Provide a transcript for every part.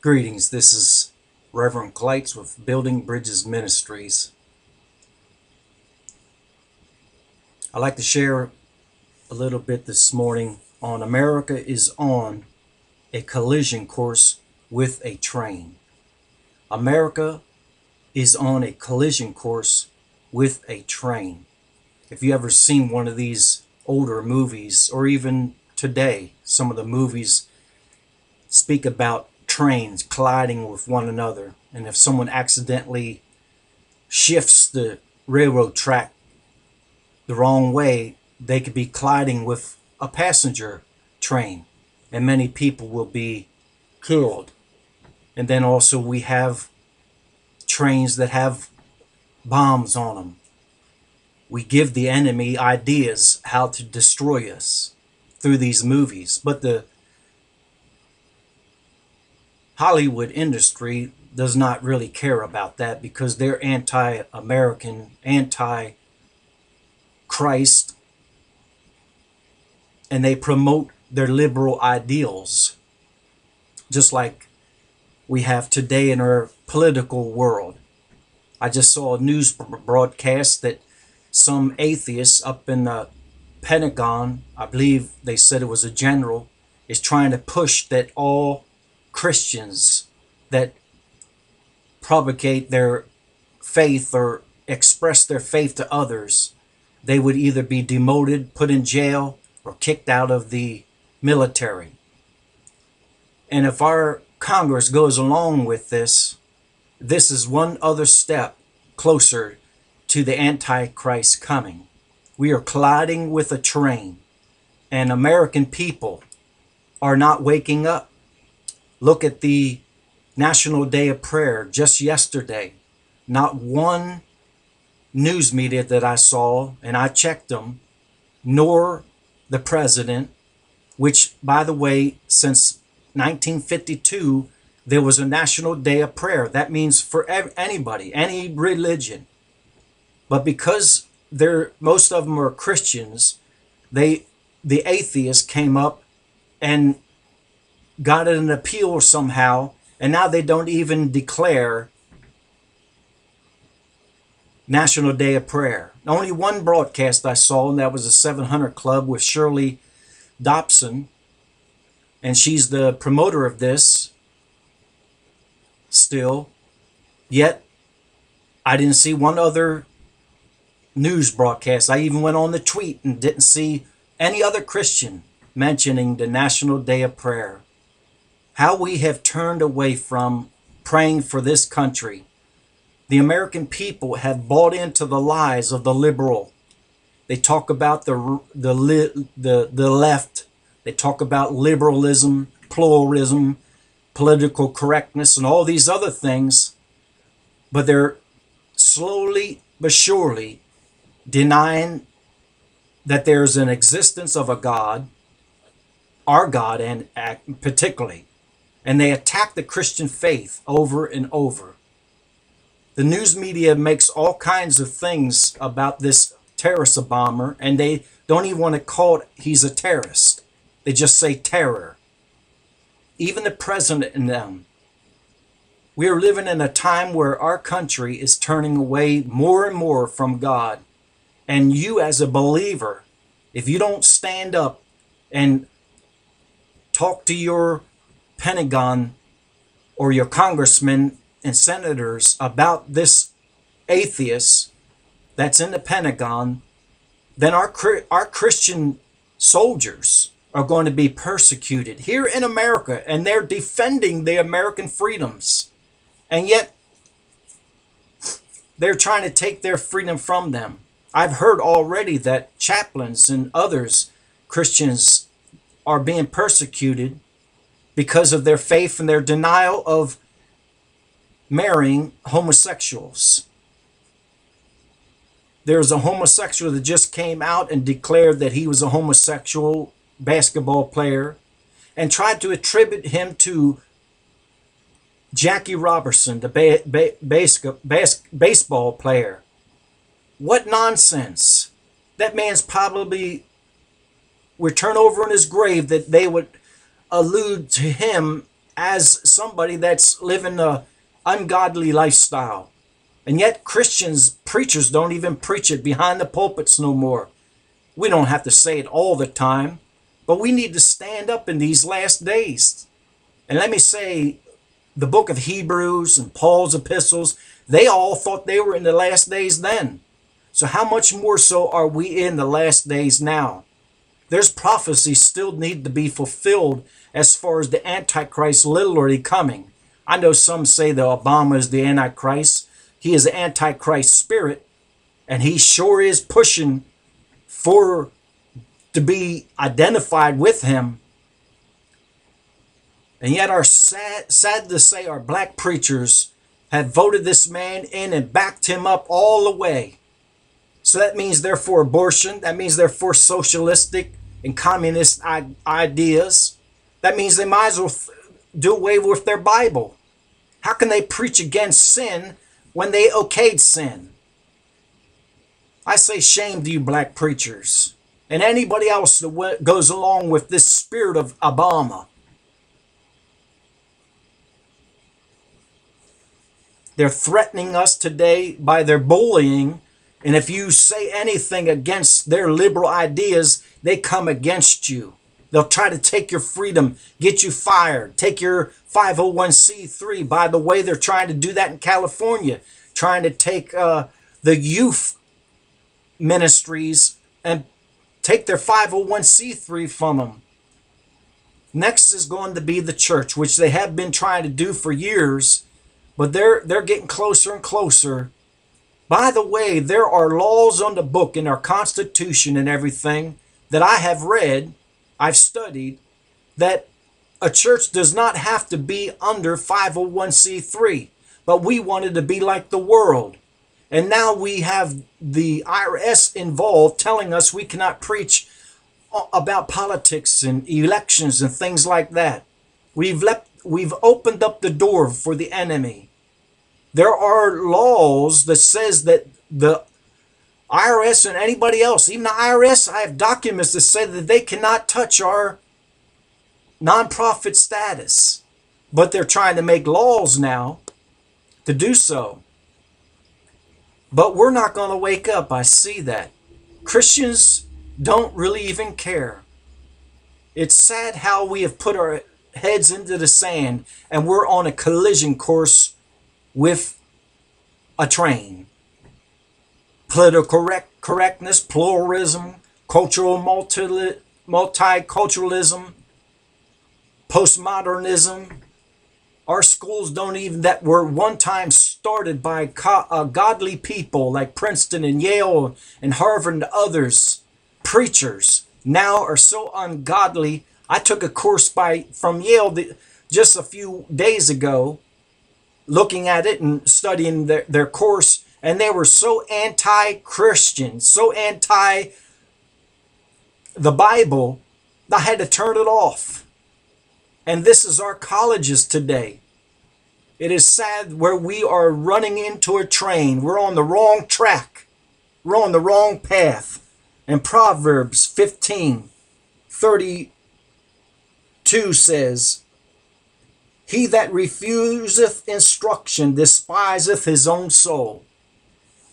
Greetings, this is Reverend Kleitz with Building Bridges Ministries. I'd like to share a little bit this morning on America is on a collision course with a train. America is on a collision course with a train. If you ever seen one of these older movies, or even today, some of the movies speak about trains colliding with one another, and if someone accidentally shifts the railroad track the wrong way, they could be colliding with a passenger train and many people will be killed. And then also we have trains that have bombs on them. We give the enemy ideas how to destroy us through these movies, but the Hollywood industry does not really care about that because they're anti-American, anti-Christ, and they promote their liberal ideals, just like we have today in our political world. I just saw a news broadcast that some atheists up in the Pentagon, I believe they said it was a general, is trying to push that all Christians that propagate their faith or express their faith to others, they would either be demoted, put in jail, or kicked out of the military. And if our Congress goes along with this, this is one other step closer to the Antichrist coming. We are colliding with a train, and American people are not waking up. Look at the National Day of Prayer just yesterday. Not one news media that I saw, and I checked them, nor the president, which, by the way, since 1952, there was a National Day of Prayer. That means for anybody, any religion. But because most of them are Christians, the atheists came up and got an appeal somehow, and now they don't even declare National Day of Prayer. Only one broadcast I saw, and that was a 700 Club with Shirley Dobson, and she's the promoter of this still. Yet I didn't see one other news broadcast. I even went on the tweet and didn't see any other Christian mentioning the National Day of Prayer. How we have turned away from praying for this country. The American people have bought into the lies of the liberal. They talk about the left. They talk about liberalism, pluralism, political correctness, and all these other things. But they're slowly but surely denying that there's an existence of a God, our God, and particularly. And they attack the Christian faith over and over. The news media makes all kinds of things about this terrorist bomber, and they don't even want to call it he's a terrorist. They just say terror. Even the president and them. We are living in a time where our country is turning away more and more from God. And you as a believer, if you don't stand up and talk to your Pentagon or your congressmen and senators about this atheist that's in the Pentagon, then our Christian soldiers are going to be persecuted here in America, and they're defending the American freedoms, and yet they're trying to take their freedom from them. I've heard already that chaplains and others, Christians, are being persecuted because of their faith and their denial of marrying homosexuals. There's a homosexual that just came out and declared that he was a homosexual basketball player and tried to attribute him to Jackie Robertson, the baseball player. What nonsense. That man's probably would turn over in his grave that they would allude to him as somebody that's living a ungodly lifestyle. And yet Christians, preachers don't even preach it behind the pulpits no more. We don't have to say it all the time, but we need to stand up in these last days. And let me say, the book of Hebrews and Paul's epistles, they all thought they were in the last days then. So how much more so are we in the last days now? There's prophecies still need to be fulfilled as far as the Antichrist literally coming. I know some say that Obama is the Antichrist. He is the Antichrist spirit, and he sure is pushing for to be identified with him. And yet sad to say, our black preachers have voted this man in and backed him up all the way. So that means they're for abortion. That means they're for socialistic and communist ideas. That means they might as well do away with their Bible. How can they preach against sin when they okayed sin? I say shame to you black preachers and anybody else that goes along with this spirit of Obama. They're threatening us today by their bullying. And if you say anything against their liberal ideas, they come against you. They'll try to take your freedom, get you fired, take your 501c3. By the way, they're trying to do that in California, trying to take the youth ministries and take their 501c3 from them. Next is going to be the church, which they have been trying to do for years, but they're getting closer and closer. By the way, there are laws on the book in our Constitution and everything that I have read, I've studied, that a church does not have to be under 501c3, but we wanted to be like the world. And now we have the IRS involved telling us we cannot preach about politics and elections and things like that. We've opened up the door for the enemy. There are laws that says that the IRS and anybody else, even the IRS, I have documents that say that they cannot touch our nonprofit status. But they're trying to make laws now to do so. But we're not going to wake up. I see that. Christians don't really even care. It's sad how we have put our heads into the sand and we're on a collision course with a train. Political correctness, pluralism, cultural multiculturalism, postmodernism. Our schools don't even, that were one time started by godly people like Princeton and Yale and Harvard and others, preachers, now are so ungodly. I took a course from Yale just a few days ago, looking at it and studying their course, and they were so anti-Christian, so anti the Bible, I had to turn it off. And this is our colleges today. It is sad where we are running into a train. We're on the wrong track. We're on the wrong path. And Proverbs 15:32 says, "He that refuseth instruction despiseth his own soul."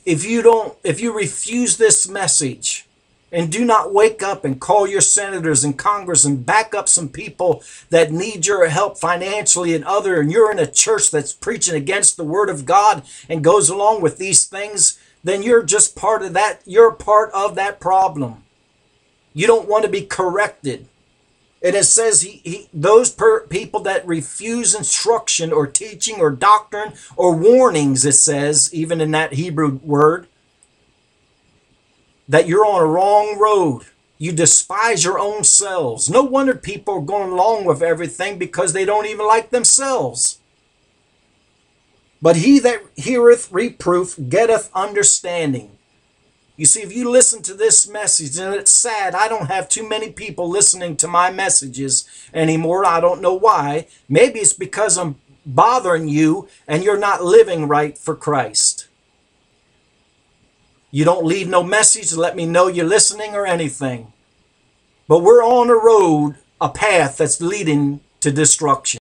If you refuse this message and do not wake up and call your senators and Congress and back up some people that need your help financially and you're in a church that's preaching against the word of God and goes along with these things, then you're just part of that. You're part of that problem. You don't want to be corrected. And it says those people that refuse instruction or teaching or doctrine or warnings, it says, even in that Hebrew word, that you're on a wrong road. You despise your own selves. No wonder people are going along with everything because they don't even like themselves. But he that heareth reproof getteth understanding. You see, if you listen to this message, and it's sad, I don't have too many people listening to my messages anymore. I don't know why. Maybe it's because I'm bothering you and you're not living right for Christ. You don't leave no message to let me know you're listening or anything. But we're on a road, a path that's leading to destruction.